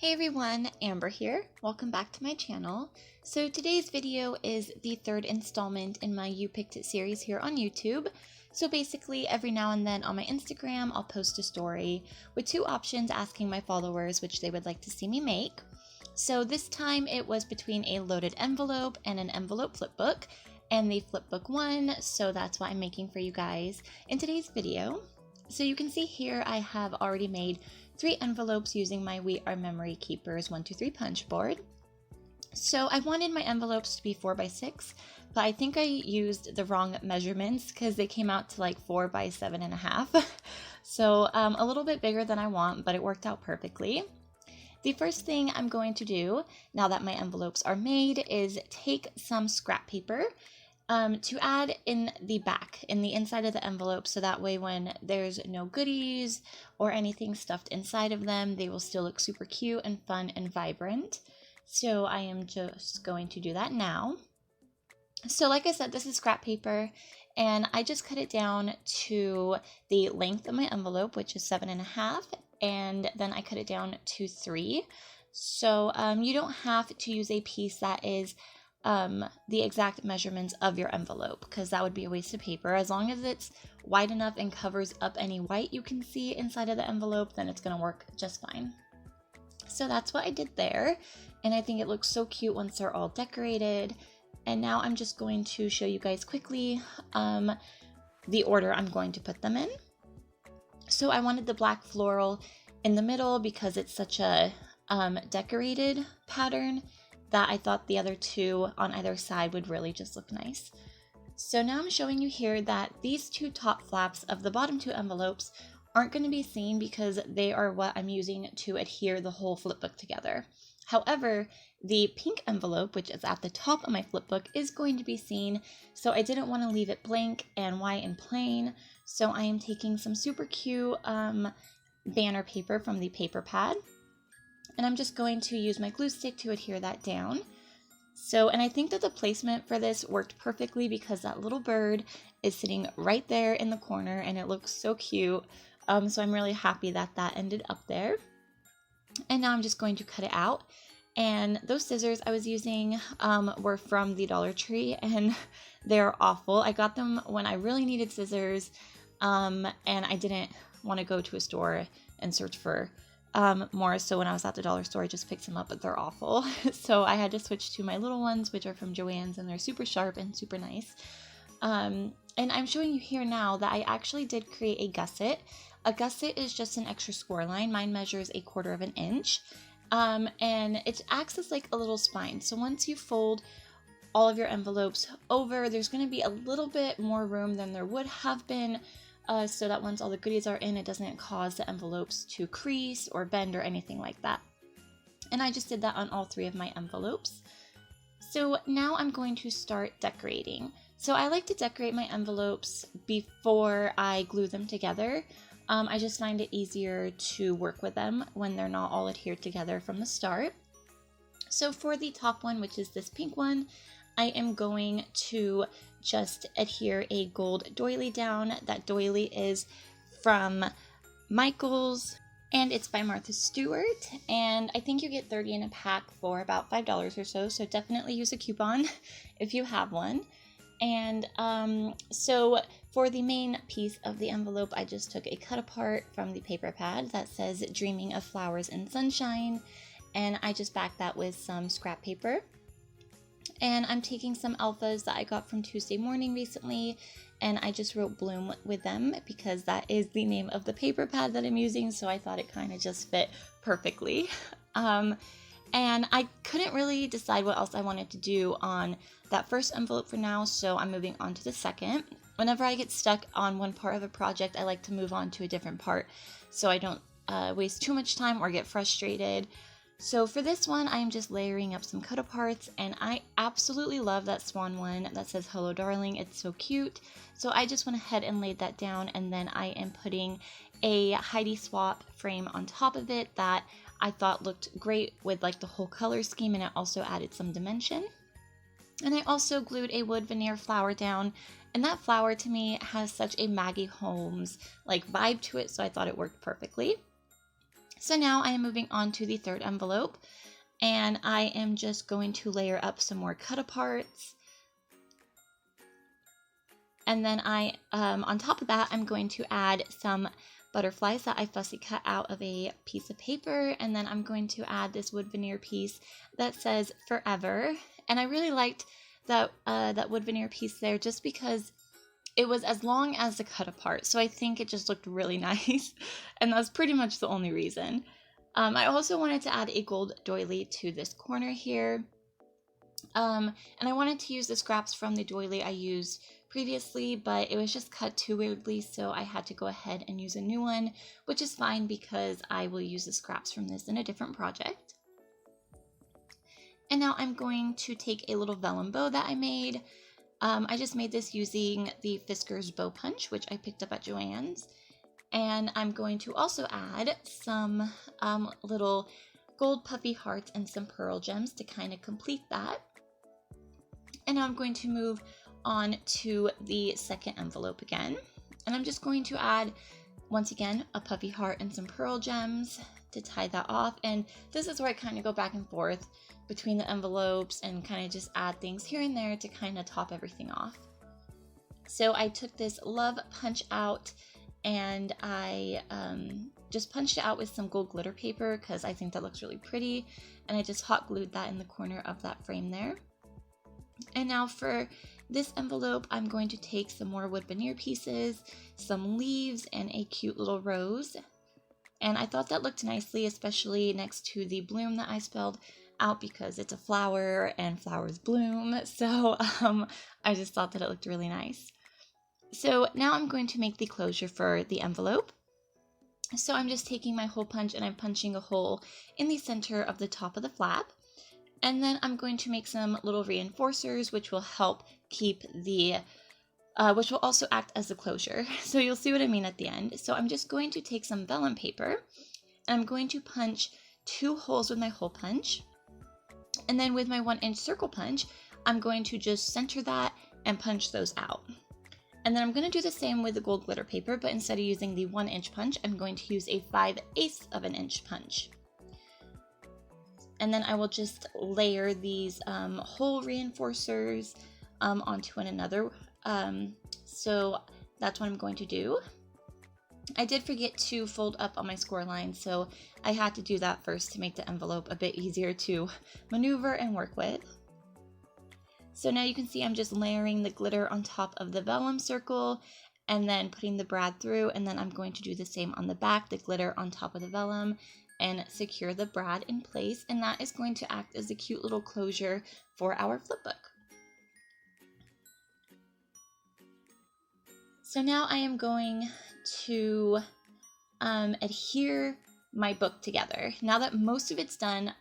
Hey everyone, Amber here. Welcome back to my channel. So today's video is the third installment in my You Picked It series here on YouTube. So basically every now and then on my Instagram, I'll post a story with two options asking my followers which they would like to see me make. So this time it was between a loaded envelope and an envelope flipbook, and the flipbook won, so that's what I'm making for you guys in today's video. So you can see here I have already made 3 envelopes using my We Are Memory Keepers 123 punch board. So I wanted my envelopes to be 4 by 6, but I think I used the wrong measurements because they came out to like 4 by 7.5. So a little bit bigger than I want, but it worked out perfectly. The first thing I'm going to do now that my envelopes are made is take some scrap paper to add in the back, in the inside of the envelope, so that way when there's no goodies or anything stuffed inside of them, they will still look super cute and fun and vibrant. So I am just going to do that now. So like I said, this is scrap paper, and I just cut it down to the length of my envelope, which is 7.5, and then I cut it down to 3. So you don't have to use a piece that is the exact measurements of your envelope, because that would be a waste of paper. As long as it's wide enough and covers up any white you can see inside of the envelope, then it's going to work just fine. So that's what I did there, and I think it looks so cute once they're all decorated. And now I'm just going to show you guys quickly the order I'm going to put them in. So I wanted the black floral in the middle because it's such a decorated pattern that I thought the other two on either side would really just look nice. So now I'm showing you here that these 2 top flaps of the bottom 2 envelopes aren't going to be seen because they are what I'm using to adhere the whole flipbook together. However, the pink envelope, which is at the top of my flipbook, is going to be seen, so I didn't want to leave it blank and white and plain, so I am taking some super cute banner paper from the paper pad. And I'm just going to use my glue stick to adhere that down. So, and I think that the placement for this worked perfectly because that little bird is sitting right there in the corner and it looks so cute. So I'm really happy that that ended up there. And now I'm just going to cut it out. And those scissors I was using were from the Dollar Tree, and they're awful. I got them when I really needed scissors, and I didn't want to go to a store and search for more, so when I was at the dollar store I just picked them up, but they're awful. So I had to switch to my little ones, which are from Joann's, and they're super sharp and super nice. And I'm showing you here now that I actually did create a gusset. A gusset is just an extra score line. Mine measures 1/4 inch, and it acts as like a little spine. So once you fold all of your envelopes over, there's going to be a little bit more room than there would have been, so that once all the goodies are in, it doesn't cause the envelopes to crease or bend or anything like that. And I just did that on all 3 of my envelopes. So now I'm going to start decorating. So I like to decorate my envelopes before I glue them together. I just find it easier to work with them when they're not all adhered together from the start. So for the top one, which is this pink one, I am going to just adhere a gold doily down. That doily is from Michael's, and it's by Martha Stewart, and I think you get 30 in a pack for about $5 or so, so definitely use a coupon if you have one. And so for the main piece of the envelope, I just took a cut apart from the paper pad that says Dreaming of Flowers and Sunshine, and I just backed that with some scrap paper. And I'm taking some alphas that I got from Tuesday Morning recently, and I just wrote Bloom with them because that is the name of the paper pad that I'm using, so I thought it kind of just fit perfectly. And I couldn't really decide what else I wanted to do on that first envelope for now, so I'm moving on to the second. Whenever I get stuck on one part of a project, I like to move on to a different part so I don't waste too much time or get frustrated. So for this one, I'm just layering up some cut-aparts, and I absolutely love that swan one that says Hello Darling. It's so cute. So I just went ahead and laid that down, and then I am putting a Heidi swap frame on top of it that I thought looked great with like the whole color scheme, and it also added some dimension. And I also glued a wood veneer flower down, and that flower to me has such a Maggie Holmes like vibe to it, so I thought it worked perfectly. So now I am moving on to the third envelope, and I am just going to layer up some more cut aparts. And then on top of that, I'm going to add some butterflies that I fussy cut out of a piece of paper. And then I'm going to add this wood veneer piece that says forever. And I really liked that wood veneer piece there just because it was as long as the cut apart. So I think it just looked really nice. And that's pretty much the only reason. I also wanted to add a gold doily to this corner here. And I wanted to use the scraps from the doily I used previously, but it was just cut too weirdly, so I had to go ahead and use a new one, which is fine because I will use the scraps from this in a different project. And now I'm going to take a little vellum bow that I made. I just made this using the Fisker's bow punch, which I picked up at Joann's. And I'm going to also add some little gold puffy hearts and some pearl gems to kind of complete that. And now I'm going to move on to the second envelope again. And I'm just going to add, once again, a puffy heart and some pearl gems to tie that off. And this is where I kind of go back and forth between the envelopes and kind of just add things here and there to kind of top everything off. So I took this love punch out and I just punched it out with some gold glitter paper because I think that looks really pretty. And I just hot glued that in the corner of that frame there. And now for this envelope, I'm going to take some more wood veneer pieces, some leaves, and a cute little rose. And I thought that looked nicely, especially next to the bloom that I spelled out because it's a flower and flowers bloom. So I just thought that it looked really nice. So now I'm going to make the closure for the envelope. So I'm just taking my hole punch and I'm punching a hole in the center of the top of the flap. And then I'm going to make some little reinforcers, which will help keep the, which will also act as the closure. So you'll see what I mean at the end. So I'm just going to take some vellum paper and I'm going to punch 2 holes with my hole punch. And then with my 1-inch circle punch, I'm going to just center that and punch those out. And then I'm going to do the same with the gold glitter paper, but instead of using the 1-inch punch, I'm going to use a 5/8 of an inch punch. And then I will just layer these hole reinforcers onto one another. So that's what I'm going to do. I did forget to fold up on my score line, so I had to do that first to make the envelope a bit easier to maneuver and work with. So now you can see I'm just layering the glitter on top of the vellum circle and then putting the brad through, and then I'm going to do the same on the back, the glitter on top of the vellum, and secure the brad in place, and that is going to act as a cute little closure for our flipbook. So now I am going to adhere my book together. Now that most of it's done,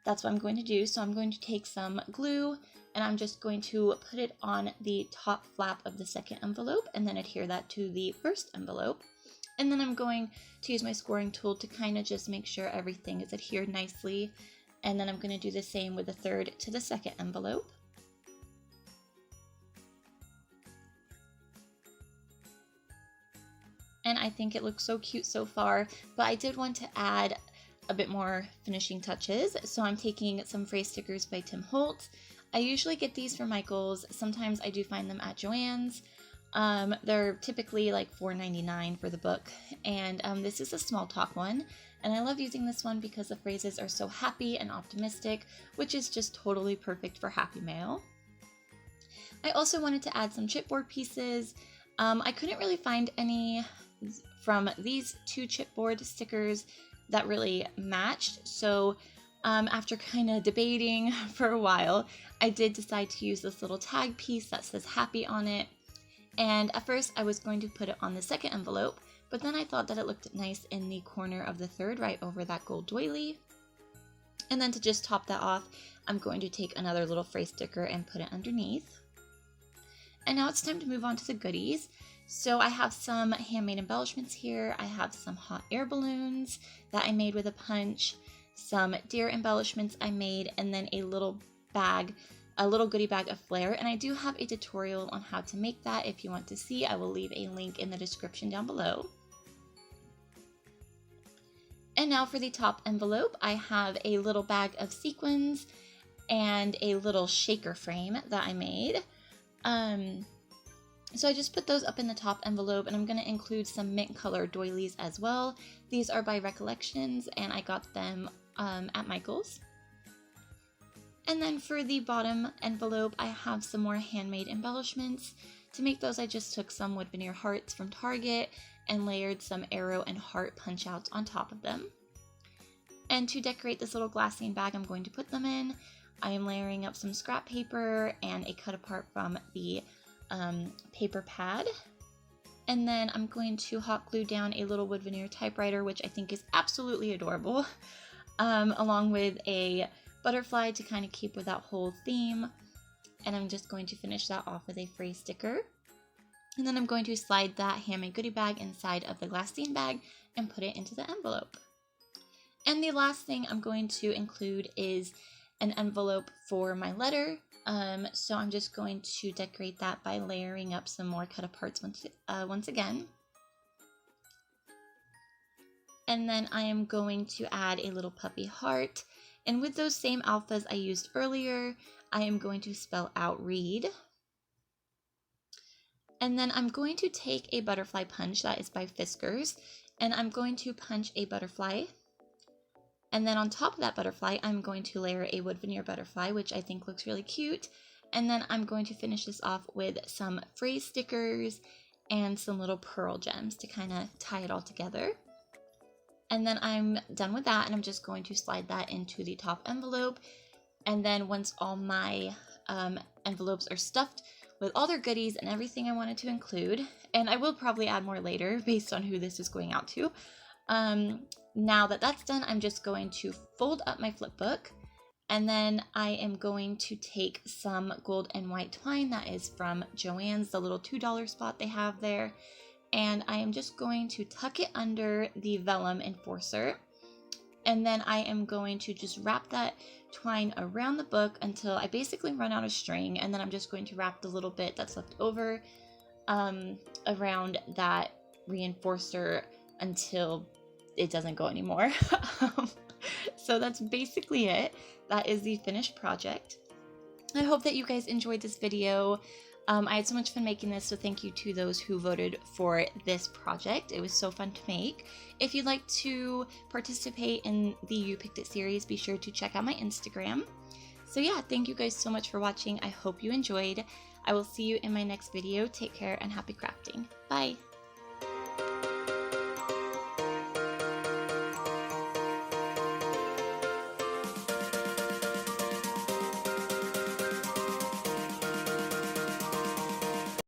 that's what I'm going to do. So I'm going to take some glue and I'm just going to put it on the top flap of the second envelope and then adhere that to the first envelope. And then I'm going to use my scoring tool to kind of just make sure everything is adhered nicely. And then I'm going to do the same with the third to the second envelope. And I think it looks so cute so far, but I did want to add a bit more finishing touches. So I'm taking some phrase stickers by Tim Holtz. I usually get these from Michael's. Sometimes I do find them at Joann's. They're typically like $4.99 for the book, and this is a small talk one, and I love using this one because the phrases are so happy and optimistic, which is just totally perfect for Happy Mail. I also wanted to add some chipboard pieces. I couldn't really find any from these 2 chipboard stickers that really matched, so after kind of debating for a while, I did decide to use this little tag piece that says happy on it. And at first I was going to put it on the second envelope, but then I thought that it looked nice in the corner of the third, right over that gold doily. And then to just top that off, I'm going to take another little phrase sticker and put it underneath. And now it's time to move on to the goodies. So I have some handmade embellishments here. I have some hot air balloons that I made with a punch, some deer embellishments I made, and then a little bag, a little goodie bag of flair. And I do have a tutorial on how to make that. If you want to see, I will leave a link in the description down below. And now for the top envelope, I have a little bag of sequins and a little shaker frame that I made. So I just put those up in the top envelope, and I'm going to include some mint color doilies as well. These are by Recollections, and I got them at Michael's. And then for the bottom envelope, I have some more handmade embellishments. To make those, I just took some wood veneer hearts from Target and layered some arrow and heart punch outs on top of them. And to decorate this little glassine bag I'm going to put them in, I am layering up some scrap paper and a cut apart from the paper pad. And then I'm going to hot glue down a little wood veneer typewriter, which I think is absolutely adorable, along with a butterfly to kind of keep with that whole theme. And I'm just going to finish that off with a phrase sticker. And then I'm going to slide that handmade goodie bag inside of the glassine bag and put it into the envelope. And the last thing I'm going to include is an envelope for my letter. So I'm just going to decorate that by layering up some more cut aparts once again. And then I am going to add a little puppy heart. And with those same alphas I used earlier, I am going to spell out read. And then I'm going to take a butterfly punch that is by Fiskars, and I'm going to punch a butterfly. And then on top of that butterfly, I'm going to layer a wood veneer butterfly, which I think looks really cute. And then I'm going to finish this off with some phrase stickers and some little pearl gems to kind of tie it all together. And then I'm done with that, and I'm just going to slide that into the top envelope. And then once all my envelopes are stuffed with all their goodies and everything I wanted to include, and I will probably add more later based on who this is going out to. Now that that's done, I'm just going to fold up my flipbook, and then I am going to take some gold and white twine that is from Joann's, the little $2 spot they have there, and I am just going to tuck it under the vellum enforcer, and then I am going to just wrap that twine around the book until I basically run out of string, and then I'm just going to wrap the little bit that's left over around that reinforcer until it doesn't go anymore. So that's basically it. That is the finished project. I hope that you guys enjoyed this video. I had so much fun making this, so thank you to those who voted for this project. It was so fun to make. If you'd like to participate in the You Picked It series, be sure to check out my Instagram. So yeah, thank you guys so much for watching. I hope you enjoyed. I will see you in my next video. Take care and happy crafting. Bye!